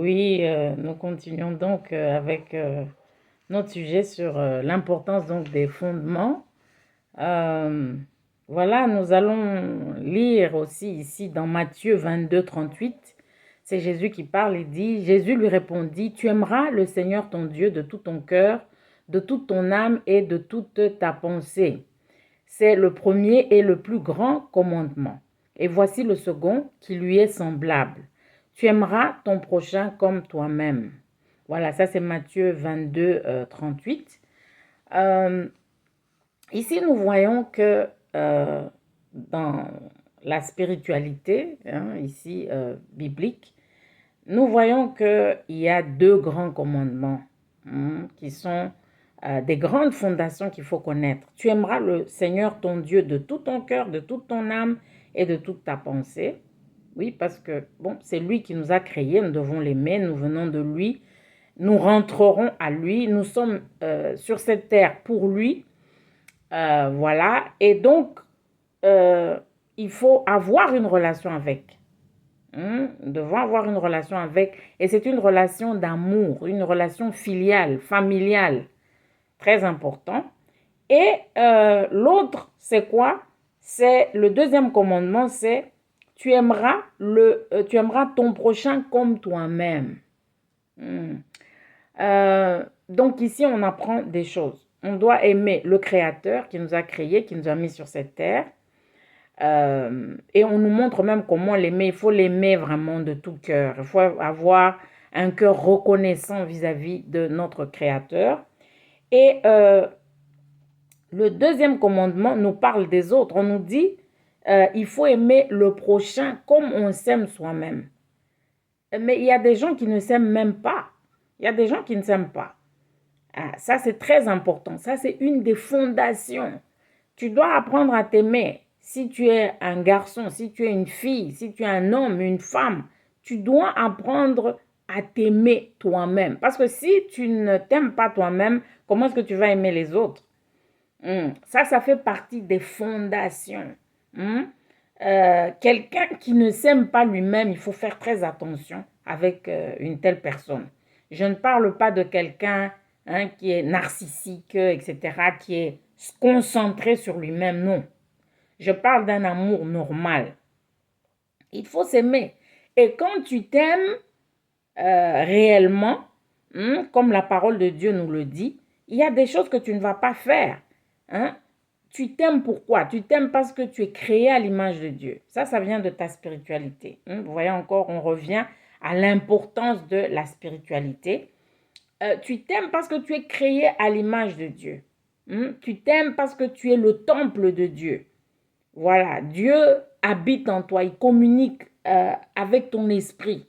Oui, nous continuons donc avec notre sujet sur l'importance donc des fondements. Euh, voilà, nous allons lire aussi ici dans Matthieu 22, 38. C'est Jésus qui parle, il dit, Jésus lui répondit, tu aimeras le Seigneur ton Dieu de tout ton cœur, de toute ton âme et de toute ta pensée. C'est le premier et le plus grand commandement. Et voici le second qui lui est semblable. Tu aimeras ton prochain comme toi-même. Voilà, ça c'est Matthieu 22, 38. Euh, Ici, nous voyons que dans la spiritualité, ici biblique, nous voyons qu'il y a deux grands commandements qui sont des grandes fondations qu'il faut connaître. Tu aimeras le Seigneur ton Dieu de tout ton cœur, de toute ton âme et de toute ta pensée. Oui, parce que bon, c'est lui qui nous a créés, nous devons l'aimer, nous venons de lui, nous rentrerons à lui, nous sommes sur cette terre pour lui. Voilà, et donc euh, il faut avoir une relation avec. Nous devons avoir une relation avec, et c'est une relation d'amour, une relation filiale, familiale, très important. Et l'autre, c'est quoi? C'est le deuxième commandement, c'est tu aimeras ton prochain comme toi-même. Hmm. Donc ici, on apprend des choses. On doit aimer le Créateur qui nous a créés, qui nous a mis sur cette terre. Et on nous montre même comment l'aimer. Il faut l'aimer vraiment de tout cœur. Il faut avoir un cœur reconnaissant vis-à-vis de notre Créateur. Et le deuxième commandement nous parle des autres. On nous dit, il faut aimer le prochain comme on s'aime soi-même. Mais il y a des gens qui ne s'aiment même pas. Il y a des gens qui ne s'aiment pas. Ah, ça, c'est très important. Ça, c'est une des fondations. Tu dois apprendre à t'aimer. Si tu es un garçon, si tu es une fille, si tu es un homme, une femme, tu dois apprendre à t'aimer toi-même. Parce que si tu ne t'aimes pas toi-même, comment est-ce que tu vas aimer les autres? Ça fait partie des fondations. Quelqu'un qui ne s'aime pas lui-même, il faut faire très attention avec une telle personne. Je ne parle pas de quelqu'un qui est narcissique, etc., qui est concentré sur lui-même, non. Je parle d'un amour normal. Il faut s'aimer. Et quand tu t'aimes réellement, comme la parole de Dieu nous le dit, il y a des choses que tu ne vas pas faire. Tu t'aimes pourquoi? Tu t'aimes parce que tu es créé à l'image de Dieu. Ça vient de ta spiritualité. Vous voyez encore, on revient à l'importance de la spiritualité. Tu t'aimes parce que tu es créé à l'image de Dieu. Tu t'aimes parce que tu es le temple de Dieu. Voilà, Dieu habite en toi, il communique avec ton esprit.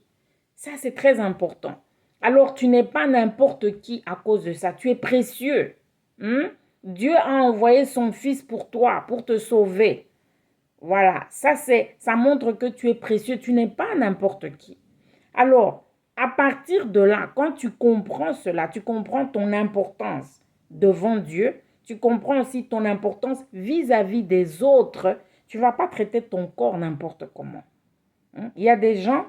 Ça, c'est très important. Alors, tu n'es pas n'importe qui à cause de ça. Tu es précieux. Dieu a envoyé son Fils pour toi, pour te sauver. Voilà, ça montre que tu es précieux. Tu n'es pas n'importe qui. Alors, à partir de là, quand tu comprends cela, tu comprends ton importance devant Dieu, tu comprends aussi ton importance vis-à-vis des autres. Tu ne vas pas traiter ton corps n'importe comment. Il y a des gens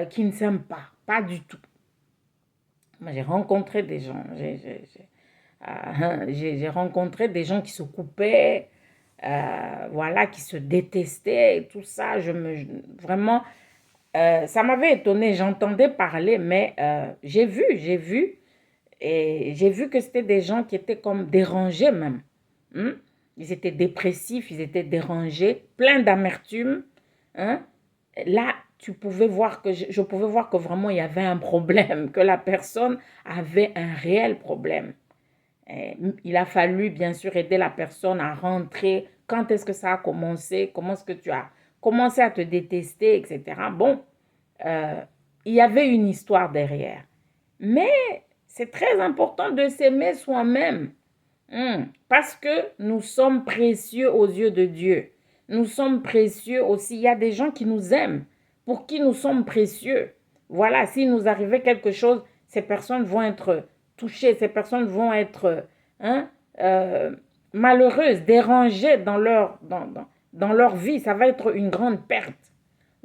qui ne s'aiment pas du tout. Moi, j'ai rencontré des gens, j'ai rencontré des gens qui se coupaient, voilà, qui se détestaient, et tout ça. Vraiment, ça m'avait étonné. J'entendais parler, mais j'ai vu que c'était des gens qui étaient comme dérangés même. Ils étaient dépressifs, ils étaient dérangés, pleins d'amertume. Là, je pouvais voir que vraiment il y avait un problème, que la personne avait un réel problème. Et il a fallu bien sûr aider la personne à rentrer. Quand est-ce que ça a commencé? Comment est-ce que tu as commencé à te détester, etc. Bon, euh, il y avait une histoire derrière. Mais c'est très important de s'aimer soi-même. Parce que nous sommes précieux aux yeux de Dieu. Nous sommes précieux aussi. Il y a des gens qui nous aiment, pour qui nous sommes précieux. Voilà, s'il nous arrivait quelque chose, ces personnes vont être touchées, ces personnes vont être euh, malheureuses, dérangées dans leur vie. Ça va être une grande perte.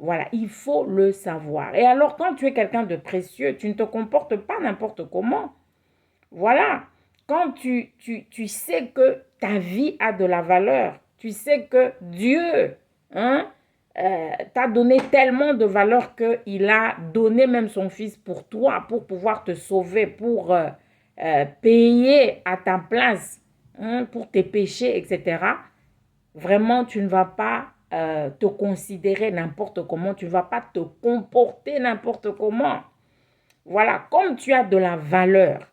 Voilà, il faut le savoir. Et alors, quand tu es quelqu'un de précieux, tu ne te comportes pas n'importe comment. Voilà. Quand tu sais que ta vie a de la valeur, tu sais que Dieu t'a donné tellement de valeur qu'il a donné même son fils pour toi, pour pouvoir te sauver, pour payer à ta place pour tes péchés, etc. Vraiment, tu ne vas pas te considérer n'importe comment, tu ne vas pas te comporter n'importe comment. Voilà, comme tu as de la valeur,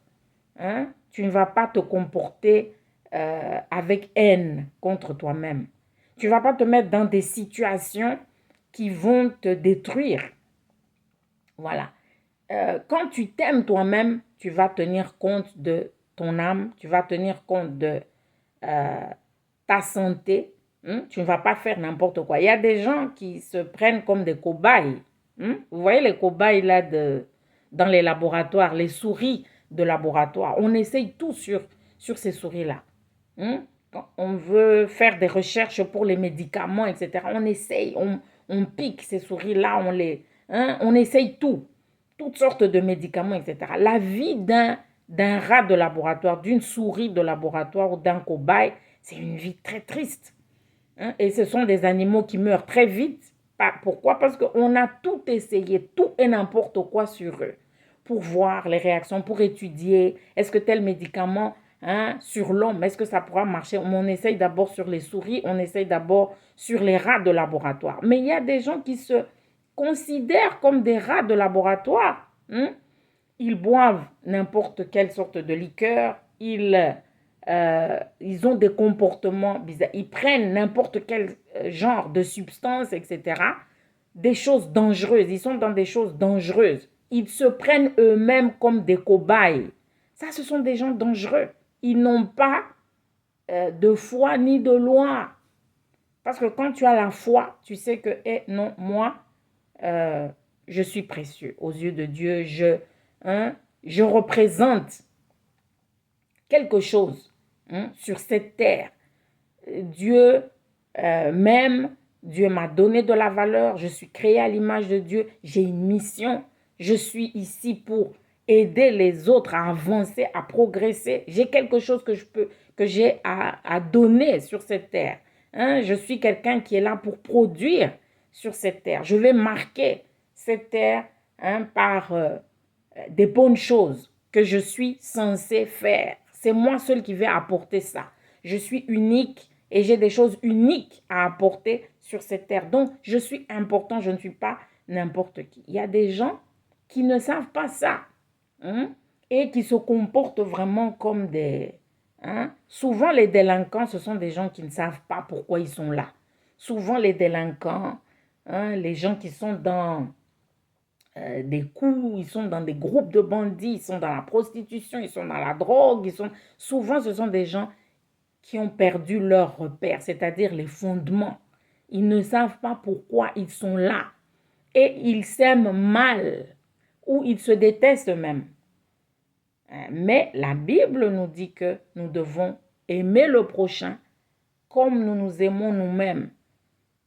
tu ne vas pas te comporter avec haine contre toi-même. Tu ne vas pas te mettre dans des situations qui vont te détruire. Voilà. Quand tu t'aimes toi-même, tu vas tenir compte de ton âme, tu vas tenir compte de ta santé. Tu ne vas pas faire n'importe quoi. Il y a des gens qui se prennent comme des cobayes. Vous voyez les cobayes là dans les laboratoires, les souris de laboratoire. On essaye tout sur ces souris-là. Quand on veut faire des recherches pour les médicaments, etc. On essaye, on pique ces souris-là, on essaye tout. Toutes sortes de médicaments, etc. La vie d'un rat de laboratoire, d'une souris de laboratoire ou d'un cobaye, c'est une vie très triste. Et ce sont des animaux qui meurent très vite. Pourquoi? Parce qu'on a tout essayé, tout et n'importe quoi sur eux, pour voir les réactions, pour étudier, est-ce que tel médicament sur l'homme, est-ce que ça pourra marcher? On essaye d'abord sur les souris, on essaye d'abord sur les rats de laboratoire. Mais il y a des gens qui se considèrent comme des rats de laboratoire. Ils boivent n'importe quelle sorte de liqueur, ils ont des comportements bizarres, ils prennent n'importe quel genre de substance, etc. Des choses dangereuses, ils sont dans des choses dangereuses. Ils se prennent eux-mêmes comme des cobayes. Ça, ce sont des gens dangereux. Ils n'ont pas de foi ni de loi. Parce que quand tu as la foi, tu sais que, non, moi, je suis précieux aux yeux de Dieu. Je représente quelque chose sur cette terre. Dieu m'aime, Dieu m'a donné de la valeur, je suis créé à l'image de Dieu, j'ai une mission, je suis ici pour aider les autres à avancer, à progresser. J'ai quelque chose que j'ai à donner sur cette terre. Je suis quelqu'un qui est là pour produire sur cette terre. Je vais marquer cette terre par des bonnes choses que je suis censé faire. C'est moi seul qui vais apporter ça. Je suis unique et j'ai des choses uniques à apporter sur cette terre. Donc, je suis important, je ne suis pas n'importe qui. Il y a des gens qui ne savent pas ça et qui se comportent vraiment comme des... Souvent, les délinquants, ce sont des gens qui ne savent pas pourquoi ils sont là. Souvent, les délinquants, les gens qui sont dans des coups, ils sont dans des groupes de bandits, ils sont dans la prostitution, ils sont dans la drogue, souvent ce sont des gens qui ont perdu leur repère, c'est-à-dire les fondements. Ils ne savent pas pourquoi ils sont là et ils s'aiment mal ou ils se détestent même. Mais la Bible nous dit que nous devons aimer le prochain comme nous nous aimons nous-mêmes.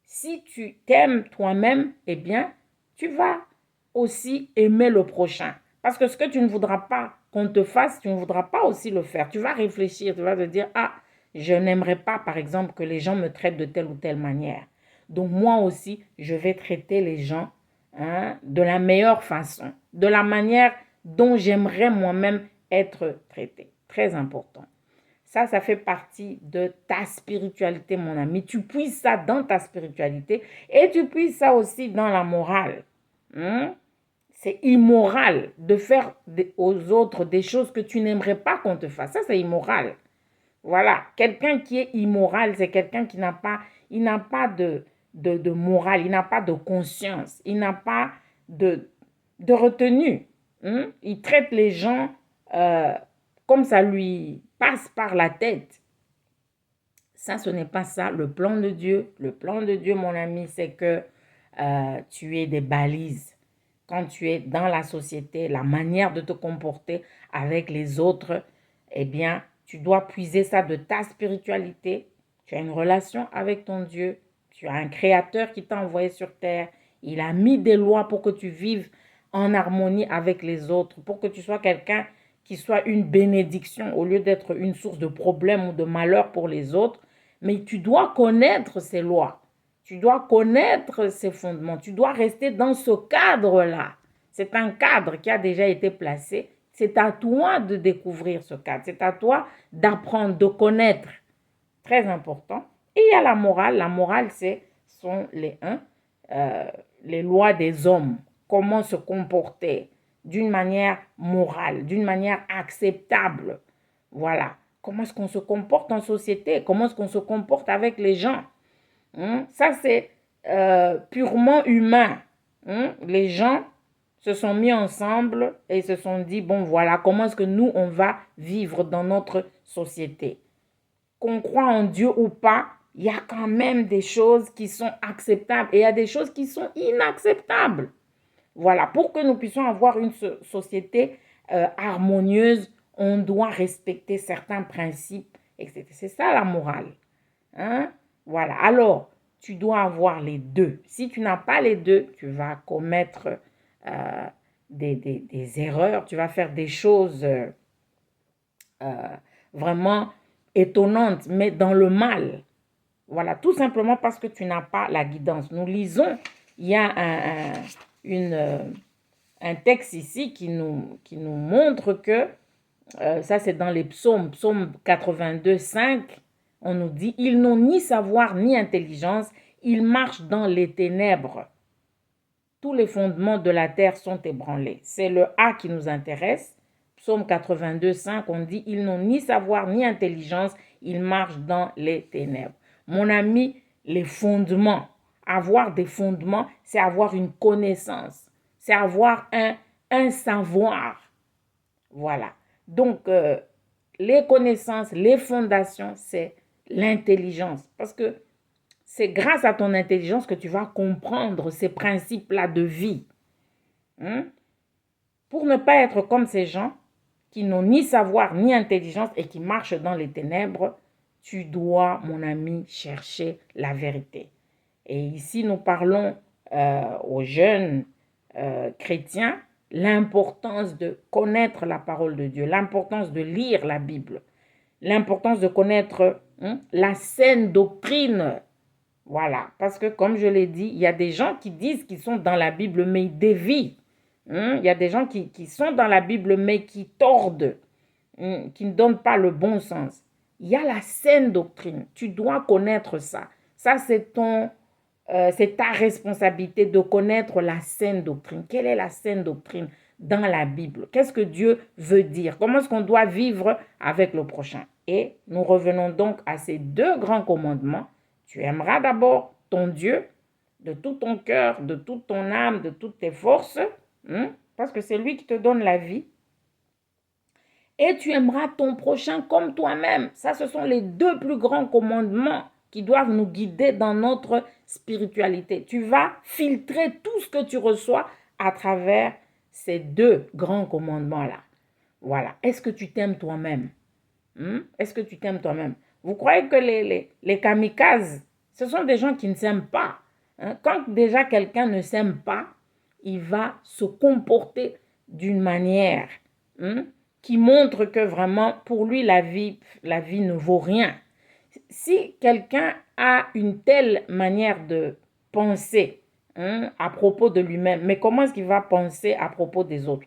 Si tu t'aimes toi-même, eh bien, tu vas aussi aimer le prochain. Parce que ce que tu ne voudras pas qu'on te fasse, tu ne voudras pas aussi le faire. Tu vas réfléchir, tu vas te dire, je n'aimerais pas, par exemple, que les gens me traitent de telle ou telle manière. Donc moi aussi, je vais traiter les gens de la meilleure façon, de la manière dont j'aimerais moi-même être traité. Très important. Ça fait partie de ta spiritualité, mon ami. Tu puisses ça dans ta spiritualité et tu puisses ça aussi dans la morale. C'est immoral de faire aux autres des choses que tu n'aimerais pas qu'on te fasse. Ça, c'est immoral. Voilà. Quelqu'un qui est immoral, c'est quelqu'un qui n'a pas de morale, il n'a pas de conscience, il n'a pas de retenue. Il traite les gens comme ça lui passe par la tête. Ça, ce n'est pas ça. Le plan de Dieu, mon ami, c'est que tu aies des balises. Quand tu es dans la société, la manière de te comporter avec les autres, eh bien, tu dois puiser ça de ta spiritualité. Tu as une relation avec ton Dieu. Tu as un créateur qui t'a envoyé sur terre. Il a mis des lois pour que tu vives en harmonie avec les autres, pour que tu sois quelqu'un qui soit une bénédiction au lieu d'être une source de problème ou de malheur pour les autres. Mais tu dois connaître ces lois. Tu dois connaître ces fondements. Tu dois rester dans ce cadre-là. C'est un cadre qui a déjà été placé. C'est à toi de découvrir ce cadre. C'est à toi d'apprendre, de connaître. Très important. Et il y a la morale. La morale, sont les lois des hommes. Comment se comporter d'une manière morale, d'une manière acceptable. Voilà. Comment est-ce qu'on se comporte en société? Comment est-ce qu'on se comporte avec les gens? Ça, c'est purement humain. Les gens se sont mis ensemble et se sont dit, bon, voilà, comment est-ce que nous, on va vivre dans notre société? Qu'on croit en Dieu ou pas, il y a quand même des choses qui sont acceptables et il y a des choses qui sont inacceptables. Voilà, pour que nous puissions avoir une société harmonieuse, on doit respecter certains principes, etc. C'est ça la morale. Voilà, alors, tu dois avoir les deux. Si tu n'as pas les deux, tu vas commettre des erreurs, tu vas faire des choses vraiment étonnantes, mais dans le mal. Voilà, tout simplement parce que tu n'as pas la guidance. Nous lisons, il y a un texte ici qui nous montre que, ça c'est dans les psaumes, psaume 82, 5, on nous dit, ils n'ont ni savoir ni intelligence, ils marchent dans les ténèbres. Tous les fondements de la terre sont ébranlés. C'est le A qui nous intéresse. Psaume 82, 5, on dit, ils n'ont ni savoir ni intelligence, ils marchent dans les ténèbres. Mon ami, les fondements, avoir des fondements, c'est avoir une connaissance, c'est avoir un savoir. Voilà. Donc, les connaissances, les fondations, c'est l'intelligence. Parce que c'est grâce à ton intelligence que tu vas comprendre ces principes-là de vie. Pour ne pas être comme ces gens qui n'ont ni savoir ni intelligence et qui marchent dans les ténèbres, tu dois, mon ami, chercher la vérité. Et ici, nous parlons aux jeunes chrétiens l'importance de connaître la parole de Dieu, l'importance de lire la Bible, l'importance de connaître la saine doctrine. Voilà, parce que comme je l'ai dit, il y a des gens qui disent qu'ils sont dans la Bible, mais ils dévient. Il y a des gens qui sont dans la Bible, mais qui tordent, qui ne donnent pas le bon sens. Il y a la saine doctrine. Tu dois connaître ça. Ça, c'est ta responsabilité de connaître la saine doctrine. Quelle est la saine doctrine dans la Bible? Qu'est-ce que Dieu veut dire? Comment est-ce qu'on doit vivre avec le prochain? Et nous revenons donc à ces deux grands commandements. Tu aimeras d'abord ton Dieu de tout ton cœur, de toute ton âme, de toutes tes forces, parce que c'est lui qui te donne la vie. Et tu aimeras ton prochain comme toi-même. Ça, ce sont les deux plus grands commandements qui doivent nous guider dans notre spiritualité. Tu vas filtrer tout ce que tu reçois à travers ces deux grands commandements-là. Voilà. Est-ce que tu t'aimes toi-même? Est-ce que tu t'aimes toi-même? Vous croyez que les kamikazes, ce sont des gens qui ne s'aiment pas. Quand déjà quelqu'un ne s'aime pas, il va se comporter d'une manière qui montre que vraiment, pour lui, la vie ne vaut rien. Si quelqu'un a une telle manière de penser à propos de lui-même, mais comment est-ce qu'il va penser à propos des autres?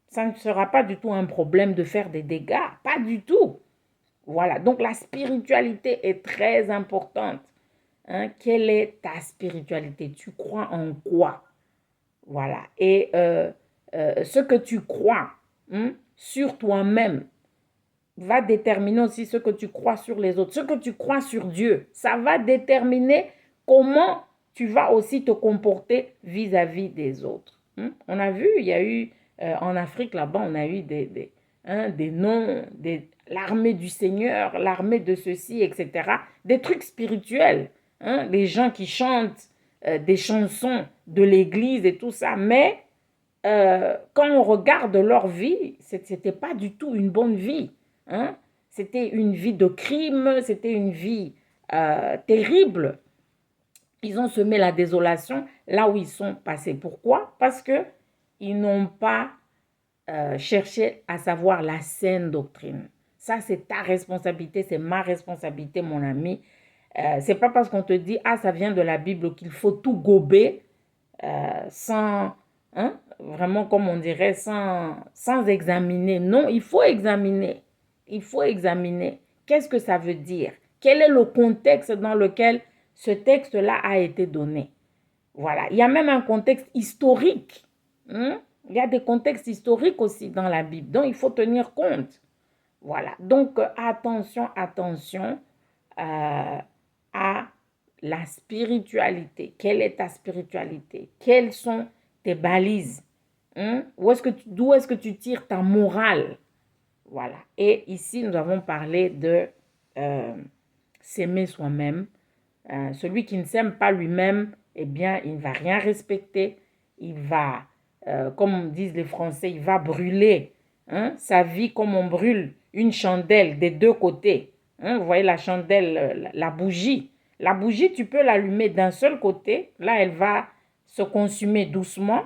Ça ne sera pas du tout un problème de faire des dégâts, pas du tout. Voilà, donc la spiritualité est très importante. Quelle est ta spiritualité? Tu crois en quoi? Voilà, et ce que tu crois sur toi-même va déterminer aussi ce que tu crois sur les autres. Ce que tu crois sur Dieu, ça va déterminer comment tu vas aussi te comporter vis-à-vis des autres. On a vu, il y a eu en Afrique là-bas, on a eu des noms, l'armée du Seigneur, l'armée de ceci, etc. Des trucs spirituels. Les gens qui chantent des chansons de l'église et tout ça, mais quand on regarde leur vie, c'était pas du tout une bonne vie. C'était une vie de crime, c'était une vie terrible. Ils ont semé la désolation là où ils sont passés. Pourquoi? Parce qu'ils n'ont pas cherché à savoir la saine doctrine. Ça, c'est ta responsabilité, c'est ma responsabilité, mon ami. C'est pas parce qu'on te dit, ah, ça vient de la Bible qu'il faut tout gober sans, hein, vraiment comme on dirait, sans examiner. Non, il faut examiner. Il faut examiner. Qu'est-ce que ça veut dire? Quel est le contexte dans lequel ce texte-là a été donné? Voilà. Il y a même un contexte historique. Hein? Il y a des contextes historiques aussi dans la Bible, dont il faut tenir compte. Voilà. Donc, attention, attention à la spiritualité. Quelle est ta spiritualité? Quelles sont tes balises? Hein? D'où est-ce que tu tires ta morale? Voilà. Et ici, nous avons parlé de s'aimer soi-même. Celui qui ne s'aime pas lui-même, eh bien, il ne va rien respecter. Il va, comme disent les Français, il va brûler sa vie comme on brûle une chandelle des deux côtés. Vous voyez la chandelle, la bougie. La bougie, tu peux l'allumer d'un seul côté. Là, elle va se consumer doucement.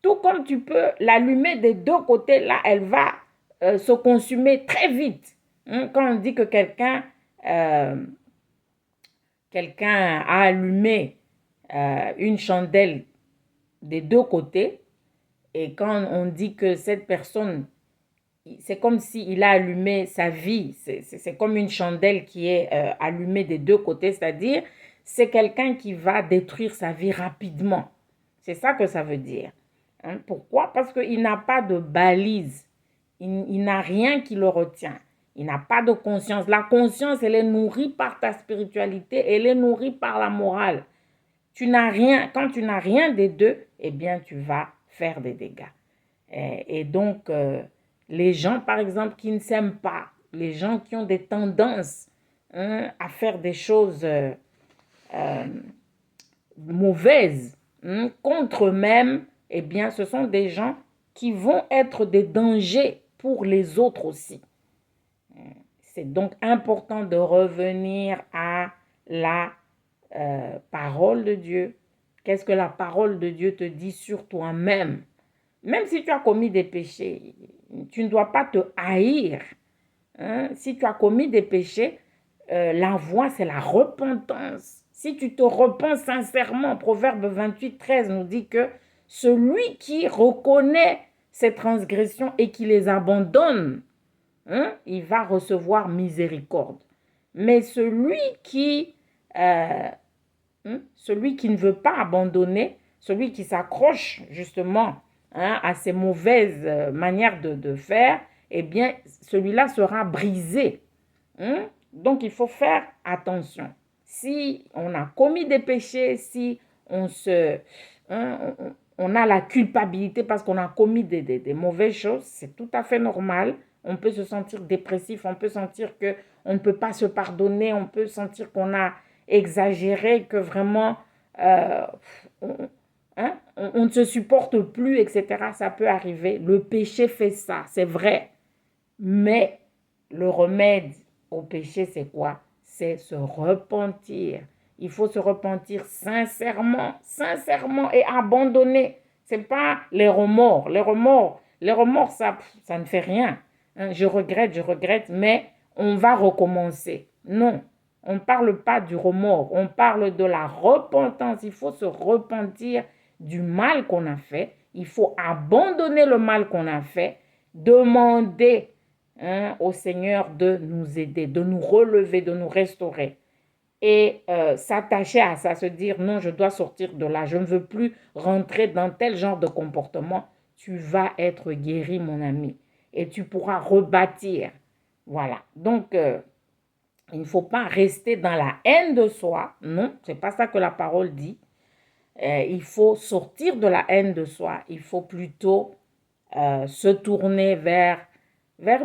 Tout comme tu peux l'allumer des deux côtés. Là, elle va se consumer très vite. Quand on dit que quelqu'un a allumé une chandelle des deux côtés, et quand on dit que cette personne, c'est comme s'il a allumé sa vie, c'est comme une chandelle qui est allumée des deux côtés, c'est-à-dire c'est quelqu'un qui va détruire sa vie rapidement. C'est ça que ça veut dire. Pourquoi? Parce qu'il n'a pas de balise, il n'a rien qui le retient. Il n'a pas de conscience. La conscience, elle est nourrie par ta spiritualité, elle est nourrie par la morale. Tu n'as rien, quand tu n'as rien des deux, eh bien, tu vas faire des dégâts. Et donc, les gens, par exemple, qui ne s'aiment pas, les gens qui ont des tendances à faire des choses mauvaises contre eux-mêmes, eh bien, ce sont des gens qui vont être des dangers pour les autres aussi. C'est donc important de revenir à la parole de Dieu. Qu'est-ce que la parole de Dieu te dit sur toi-même? Même si tu as commis des péchés, tu ne dois pas te haïr. Si tu as commis des péchés, la voie, c'est la repentance. Si tu te repens sincèrement, Proverbe 28, 13 nous dit que celui qui reconnaît ses transgressions et qui les abandonne, il va recevoir miséricorde. Mais celui qui ne veut pas abandonner, celui qui s'accroche justement à ses mauvaises manières de faire, eh bien, celui-là sera brisé. Donc, il faut faire attention. Si on a commis des péchés, si on a la culpabilité parce qu'on a commis des mauvaises choses, c'est tout à fait normal. On peut se sentir dépressif, on peut sentir qu'on ne peut pas se pardonner, on peut sentir qu'on a exagéré, que vraiment on ne se supporte plus, etc. Ça peut arriver. Le péché fait ça, c'est vrai. Mais le remède au péché, c'est quoi? C'est se repentir. Il faut se repentir sincèrement, sincèrement et abandonner. Ce n'est pas les remords. Les remords, ça ne fait rien. Je regrette, mais on va recommencer. Non, on ne parle pas du remords, on parle de la repentance. Il faut se repentir du mal qu'on a fait. Il faut abandonner le mal qu'on a fait, demander au Seigneur de nous aider, de nous relever, de nous restaurer. Et s'attacher à ça, se dire non, je dois sortir de là, je ne veux plus rentrer dans tel genre de comportement. Tu vas être guéri, mon ami, et tu pourras rebâtir. Voilà. Donc, il ne faut pas rester dans la haine de soi. Non, c'est pas ça que la parole dit. Il faut sortir de la haine de soi. Il faut plutôt se tourner vers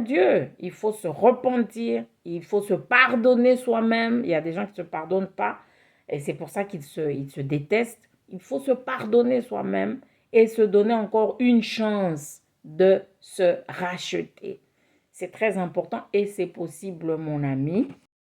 Dieu. Il faut se repentir. Il faut se pardonner soi-même. Il y a des gens qui ne se pardonnent pas. Et c'est pour ça qu'ils se détestent. Il faut se pardonner soi-même et se donner encore une chance de se racheter. C'est très important et c'est possible, mon ami.